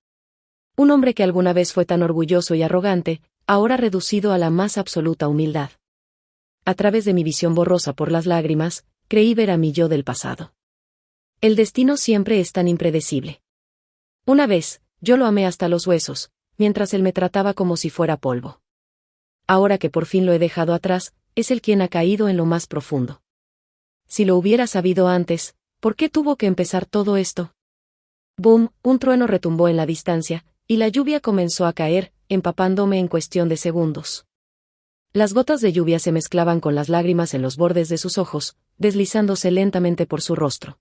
A: Un hombre que alguna vez fue tan orgulloso y arrogante, ahora reducido a la más absoluta humildad. A través de mi visión borrosa por las lágrimas, creí ver a mi yo del pasado. El destino siempre es tan impredecible. Una vez, yo lo amé hasta los huesos, mientras él me trataba como si fuera polvo. Ahora que por fin lo he dejado atrás, es él quien ha caído en lo más profundo. Si lo hubiera sabido antes, ¿por qué tuvo que empezar todo esto? Boom, un trueno retumbó en la distancia, y la lluvia comenzó a caer, empapándome en cuestión de segundos. Las gotas de lluvia se mezclaban con las lágrimas en los bordes de sus ojos, deslizándose lentamente por su rostro.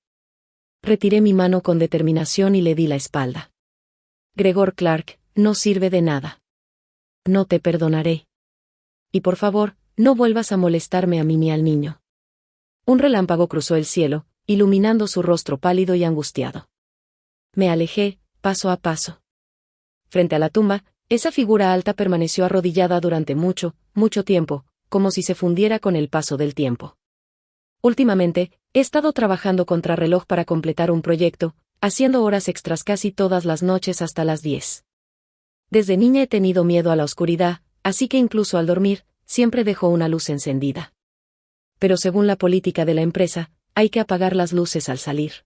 A: Retiré mi mano con determinación y le di la espalda. Gregor Clark, no sirve de nada. No te perdonaré. Y por favor, no vuelvas a molestarme a mí ni al niño. Un relámpago cruzó el cielo, iluminando su rostro pálido y angustiado. Me alejé, paso a paso. Frente a la tumba, esa figura alta permaneció arrodillada durante mucho, mucho tiempo, como si se fundiera con el paso del tiempo. Últimamente, he estado trabajando contrarreloj para completar un proyecto, haciendo horas extras casi todas las noches hasta las 10. Desde niña he tenido miedo a la oscuridad, así que incluso al dormir, siempre dejo una luz encendida. Pero según la política de la empresa, hay que apagar las luces al salir.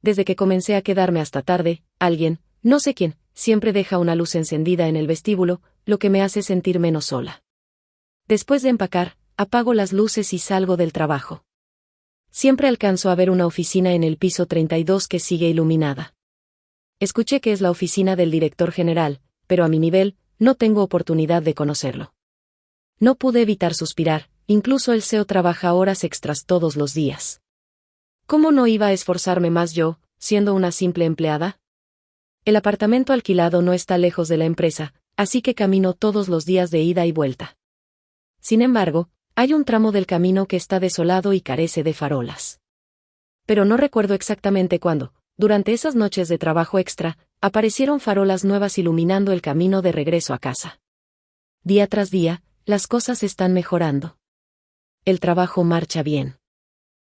A: Desde que comencé a quedarme hasta tarde, alguien, no sé quién, siempre deja una luz encendida en el vestíbulo, lo que me hace sentir menos sola. Después de empacar, apago las luces y salgo del trabajo. Siempre alcanzo a ver una oficina en el piso 32 que sigue iluminada. Escuché que es la oficina del director general, pero a mi nivel, no tengo oportunidad de conocerlo. No pude evitar suspirar, incluso el CEO trabaja horas extras todos los días. ¿Cómo no iba a esforzarme más yo, siendo una simple empleada? El apartamento alquilado no está lejos de la empresa, así que camino todos los días de ida y vuelta. Sin embargo, hay un tramo del camino que está desolado y carece de farolas. Pero no recuerdo exactamente cuándo, durante esas noches de trabajo extra, aparecieron farolas nuevas iluminando el camino de regreso a casa. Día tras día, las cosas están mejorando. El trabajo marcha bien.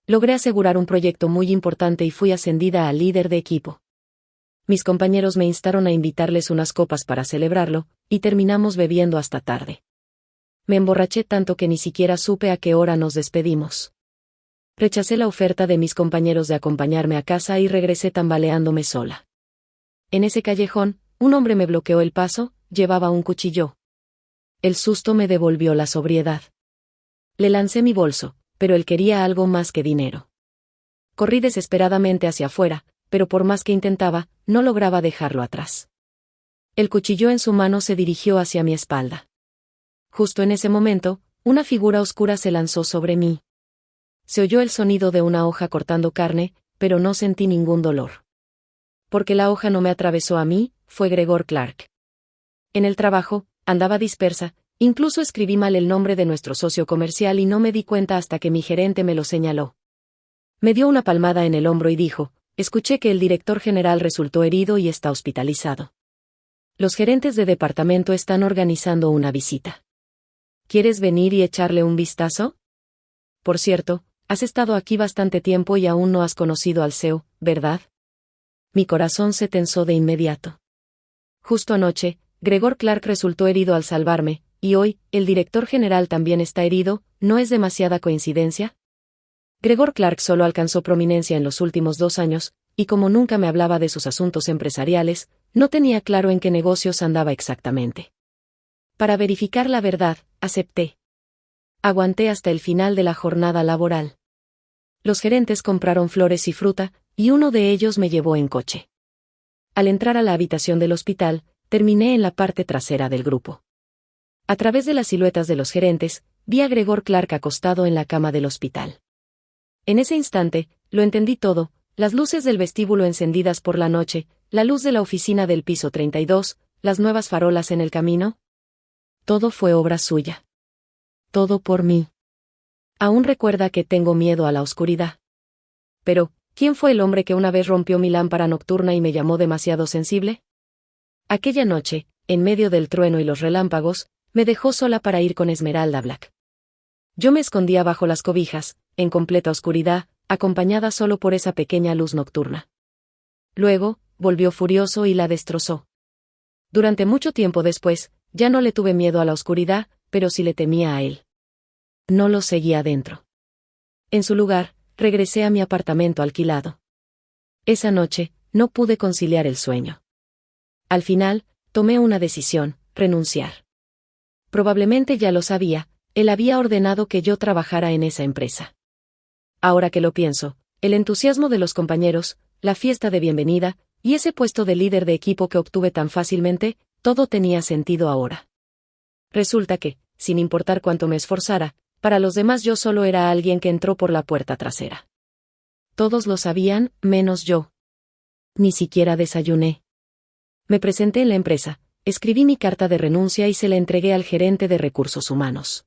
A: Logré asegurar un proyecto muy importante y fui ascendida a líder de equipo. Mis compañeros me instaron a invitarles unas copas para celebrarlo, y terminamos bebiendo hasta tarde. Me emborraché tanto que ni siquiera supe a qué hora nos despedimos. Rechacé la oferta de mis compañeros de acompañarme a casa y regresé tambaleándome sola. En ese callejón, un hombre me bloqueó el paso, llevaba un cuchillo. El susto me devolvió la sobriedad. Le lancé mi bolso, pero él quería algo más que dinero. Corrí desesperadamente hacia afuera, pero por más que intentaba, no lograba dejarlo atrás. El cuchillo en su mano se dirigió hacia mi espalda. Justo en ese momento, una figura oscura se lanzó sobre mí. Se oyó el sonido de una hoja cortando carne, pero no sentí ningún dolor. Porque la hoja no me atravesó a mí, fue Gregor Clark. En el trabajo, andaba dispersa, incluso escribí mal el nombre de nuestro socio comercial y no me di cuenta hasta que mi gerente me lo señaló. Me dio una palmada en el hombro y dijo, escuché que el director general resultó herido y está hospitalizado. Los gerentes de departamento están organizando una visita. ¿Quieres venir y echarle un vistazo? Por cierto, has estado aquí bastante tiempo y aún no has conocido al CEO, ¿verdad? Mi corazón se tensó de inmediato. Justo anoche, Gregor Clark resultó herido al salvarme, y hoy, el director general también está herido, ¿no es demasiada coincidencia? Gregor Clark solo alcanzó prominencia en los últimos 2 años, y como nunca me hablaba de sus asuntos empresariales, no tenía claro en qué negocios andaba exactamente. Para verificar la verdad, acepté. Aguanté hasta el final de la jornada laboral. Los gerentes compraron flores y fruta, y uno de ellos me llevó en coche. Al entrar a la habitación del hospital, terminé en la parte trasera del grupo. A través de las siluetas de los gerentes, vi a Gregor Clark acostado en la cama del hospital. En ese instante, lo entendí todo, las luces del vestíbulo encendidas por la noche, la luz de la oficina del piso 32, las nuevas farolas en el camino. Todo fue obra suya. Todo por mí. Aún recuerda que tengo miedo a la oscuridad. Pero, ¿quién fue el hombre que una vez rompió mi lámpara nocturna y me llamó demasiado sensible? Aquella noche, en medio del trueno y los relámpagos, me dejó sola para ir con Esmeralda Black. Yo me escondía bajo las cobijas, en completa oscuridad, acompañada solo por esa pequeña luz nocturna. Luego, volvió furioso y la destrozó. Durante mucho tiempo después, ya no le tuve miedo a la oscuridad, pero sí le temía a él. No lo seguía adentro. En su lugar, regresé a mi apartamento alquilado. Esa noche, no pude conciliar el sueño. Al final, tomé una decisión: renunciar. Probablemente ya lo sabía, él había ordenado que yo trabajara en esa empresa. Ahora que lo pienso, el entusiasmo de los compañeros, la fiesta de bienvenida, y ese puesto de líder de equipo que obtuve tan fácilmente, todo tenía sentido ahora. Resulta que, sin importar cuánto me esforzara, para los demás yo solo era alguien que entró por la puerta trasera. Todos lo sabían, menos yo. Ni siquiera desayuné. Me presenté en la empresa, escribí mi carta de renuncia y se la entregué al gerente de recursos humanos.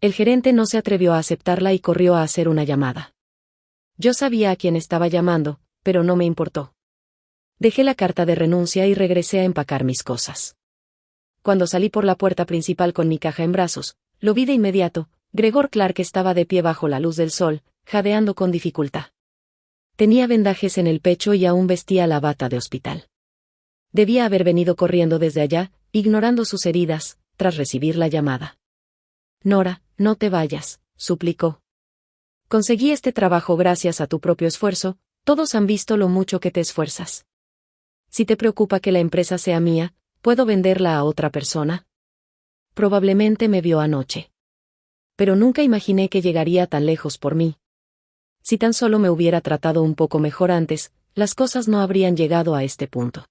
A: El gerente no se atrevió a aceptarla y corrió a hacer una llamada. Yo sabía a quién estaba llamando, pero no me importó. Dejé la carta de renuncia y regresé a empacar mis cosas. Cuando salí por la puerta principal con mi caja en brazos, lo vi de inmediato. Gregor Clark estaba de pie bajo la luz del sol, jadeando con dificultad. Tenía vendajes en el pecho y aún vestía la bata de hospital. Debía haber venido corriendo desde allá, ignorando sus heridas, tras recibir la llamada. Nora, no te vayas, suplicó. Conseguí este trabajo gracias a tu propio esfuerzo, todos han visto lo mucho que te esfuerzas. Si te preocupa que la empresa sea mía, ¿puedo venderla a otra persona? Probablemente me vio anoche. Pero nunca imaginé que llegaría tan lejos por mí. Si tan solo me hubiera tratado un poco mejor antes, las cosas no habrían llegado a este punto.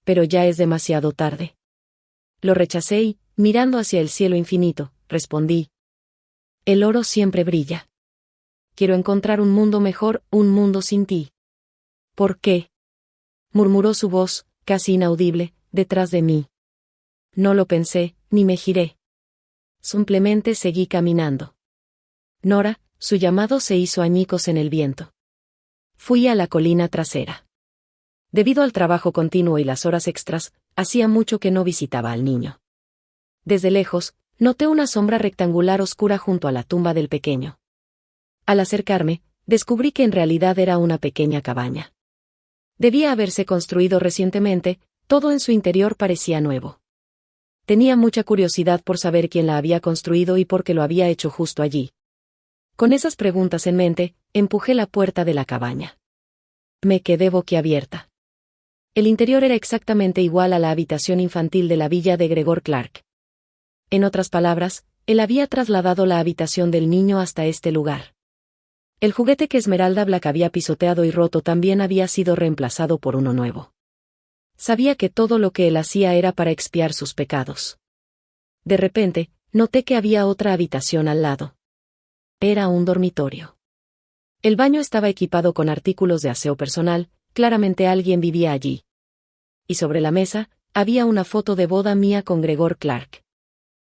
A: Pero ya es demasiado tarde. Lo rechacé y, mirando hacia el cielo infinito, respondí: el oro siempre brilla. Quiero encontrar un mundo mejor, un mundo sin ti. ¿Por qué? Murmuró su voz, casi inaudible, detrás de mí. No lo pensé, ni me giré. Simplemente seguí caminando. Nora, su llamado se hizo añicos en el viento. Fui a la colina trasera. Debido al trabajo continuo y las horas extras, hacía mucho que no visitaba al niño. Desde lejos, noté una sombra rectangular oscura junto a la tumba del pequeño. Al acercarme, descubrí que en realidad era una pequeña cabaña. Debía haberse construido recientemente, todo en su interior parecía nuevo. Tenía mucha curiosidad por saber quién la había construido y por qué lo había hecho justo allí. Con esas preguntas en mente, empujé la puerta de la cabaña. Me quedé boquiabierta. El interior era exactamente igual a la habitación infantil de la villa de Gregor Clark. En otras palabras, él había trasladado la habitación del niño hasta este lugar. El juguete que Esmeralda Black había pisoteado y roto también había sido reemplazado por uno nuevo. Sabía que todo lo que él hacía era para expiar sus pecados. De repente, noté que había otra habitación al lado. Era un dormitorio. El baño estaba equipado con artículos de aseo personal, claramente alguien vivía allí. Y sobre la mesa, había una foto de boda mía con Gregor Clark.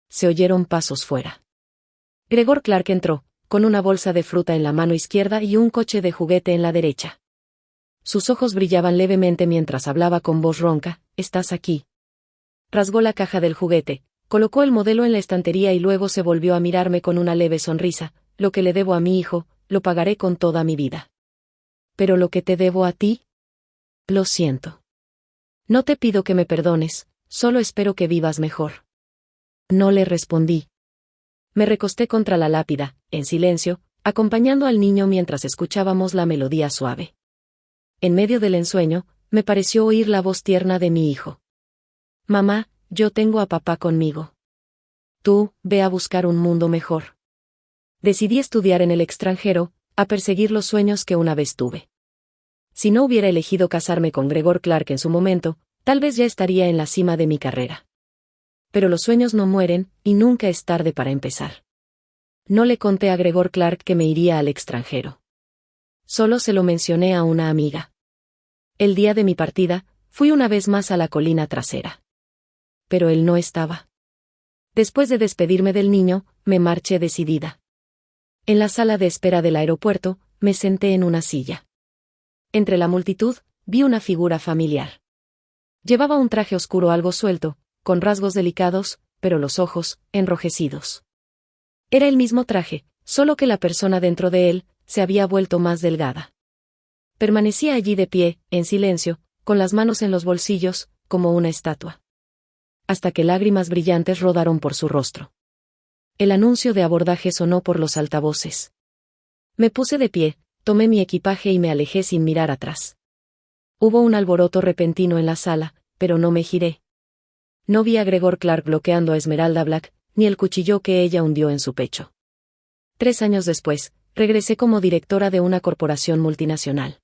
A: Se oyeron pasos fuera. Gregor Clark entró, con una bolsa de fruta en la mano izquierda y un coche de juguete en la derecha. Sus ojos brillaban levemente mientras hablaba con voz ronca: ¿estás aquí? Rasgó la caja del juguete, colocó el modelo en la estantería y luego se volvió a mirarme con una leve sonrisa: lo que le debo a mi hijo, lo pagaré con toda mi vida. ¿Pero lo que te debo a ti? Lo siento. No te pido que me perdones, solo espero que vivas mejor. No le respondí. Me recosté contra la lápida, en silencio, acompañando al niño mientras escuchábamos la melodía suave. En medio del ensueño, me pareció oír la voz tierna de mi hijo. Mamá, yo tengo a papá conmigo. Tú, ve a buscar un mundo mejor. Decidí estudiar en el extranjero, a perseguir los sueños que una vez tuve. Si no hubiera elegido casarme con Gregor Clark en su momento, tal vez ya estaría en la cima de mi carrera. Pero los sueños no mueren, y nunca es tarde para empezar. No le conté a Gregor Clark que me iría al extranjero. Solo se lo mencioné a una amiga. El día de mi partida, fui una vez más a la colina trasera. Pero él no estaba. Después de despedirme del niño, me marché decidida. En la sala de espera del aeropuerto, me senté en una silla. Entre la multitud, vi una figura familiar. Llevaba un traje oscuro algo suelto, con rasgos delicados, pero los ojos, enrojecidos. Era el mismo traje, solo que la persona dentro de él, se había vuelto más delgada. Permanecía allí de pie, en silencio, con las manos en los bolsillos, como una estatua. Hasta que lágrimas brillantes rodaron por su rostro. El anuncio de abordaje sonó por los altavoces. Me puse de pie, tomé mi equipaje y me alejé sin mirar atrás. Hubo un alboroto repentino en la sala, pero no me giré. No vi a Gregor Clark bloqueando a Esmeralda Black, ni el cuchillo que ella hundió en su pecho. 3 años después, regresé como directora de una corporación multinacional.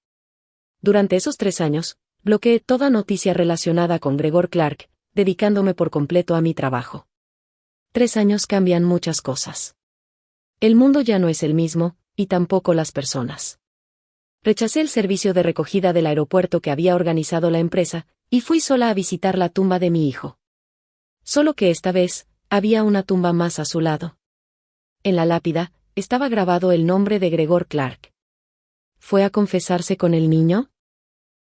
A: Durante esos 3 años, bloqueé toda noticia relacionada con Gregor Clark, dedicándome por completo a mi trabajo. 3 años cambian muchas cosas. El mundo ya no es el mismo, y tampoco las personas. Rechacé el servicio de recogida del aeropuerto que había organizado la empresa, y fui sola a visitar la tumba de mi hijo. Solo que esta vez, había una tumba más a su lado. En la lápida, estaba grabado el nombre de Gregor Clark. ¿Fue a confesarse con el niño?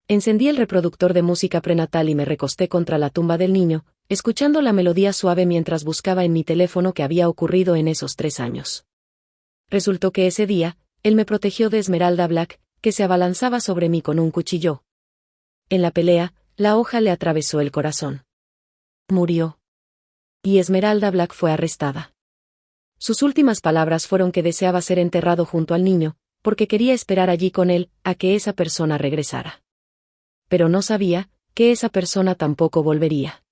A: Encendí el reproductor de música prenatal y me recosté contra la tumba del niño, escuchando la melodía suave mientras buscaba en mi teléfono qué había ocurrido en esos 3 años. Resultó que ese día, él me protegió de Esmeralda Black, que se abalanzaba sobre mí con un cuchillo. En la pelea, la hoja le atravesó el corazón. Murió. Y Esmeralda Black fue arrestada. Sus últimas palabras fueron que deseaba ser enterrado junto al niño, porque quería esperar allí con él, a que esa persona regresara. Pero no sabía, que esa persona tampoco volvería.